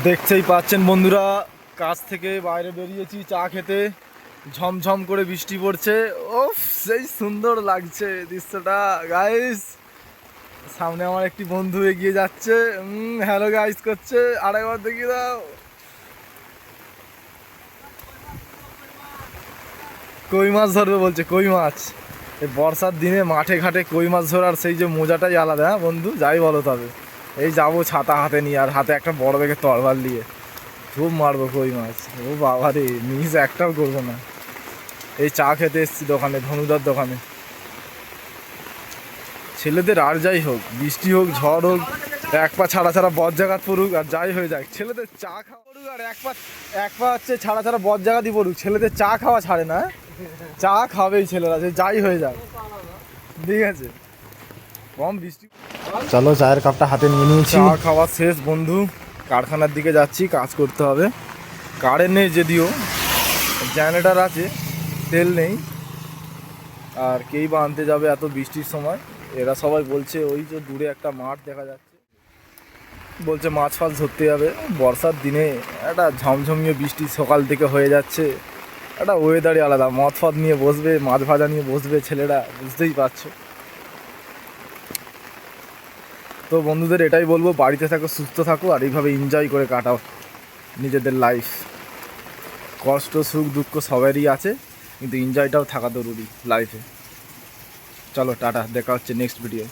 দেখতেই পাচ্ছেন বন্ধুরা, কাজ থেকে বাইরে বেরিয়েছি চা খেতে, ঝমঝম করে বৃষ্টি পড়ছে। ওফ, সেই সুন্দর লাগছে দৃশ্যটা গাইস। সামনে আমার একটি বন্ধু এগিয়ে যাচ্ছে, হ্যালো গাইস করছে। আরেকবার দেখিয়ে দাও। কই মাছ ধরবে বলছে, কই মাছ। এই বর্ষার দিনে মাঠে ঘাটে কই মাছ ধরার সেই যে মজাটাই আলাদা। হ্যাঁ বন্ধু, যাই বলো তবে। এই যাবো ছাতা হাতে নিয়ে, আর হাতে একটা বড় ব্যাগের তরবার নিয়ে খুব মারবো কই মাছ। ও বাবা রে, মিস একটাও করবো না। এই চা খেতে এসছি দোকানে, ধনুদার দোকানে। ছেলেদের আর যাই হোক, বৃষ্টি হোক ঝড় হোক, এক পা ছাড়া ছাড়া বজ্রাঘাত পড়ুক আর যাই হয়ে যাক, ছেলেদের চা খাওয়া পড়ুক আর এক পা হচ্ছে ছাড়া ছাড়া বজ্রাঘাতই পড়ুক, ছেলেদের চা খাওয়া ছাড়ে না। চা খাবেই ছেলেরা, যে যাই হয়ে যাক, ঠিক আছে। কম বৃষ্টি। চলো, চায়ের কাপটা হাতে নিয়ে নিয়েছি, চা খাওয়া শেষ বন্ধু। কারখানার দিকে যাচ্ছি, কাজ করতে হবে। কারেন্ট নেই যদিও, জেনারেটার আছে, তেল নেই। আর কেই বা আনতে যাবে এত বৃষ্টির সময়। এরা সবাই বলছে ওই যে দূরে একটা মাঠ দেখা যাচ্ছে, বলছে মাছ ফাছ ধরতে যাবে। বর্ষার দিনে একটা ঝমঝমিয়ে বৃষ্টি সকাল থেকে হয়ে যাচ্ছে, একটা ওয়েদারই আলাদা। মদ ফদ নিয়ে বসবে, মাছ ভাজা নিয়ে বসবে ছেলেরা, বুঝতেই পারছো। তো বন্ধুদের এটাই বলবো, বাড়িতে থাকো, সুস্থ থাকো, আর এইভাবে এনজয় করে কাটাও নিজেদের লাইফ। কষ্ট সুখ দুঃখ সবারই আছে, কিন্তু এনজয়টাও থাকা জরুরি লাইফে। চলো টাটা, দেখা হচ্ছে নেক্সট ভিডিও।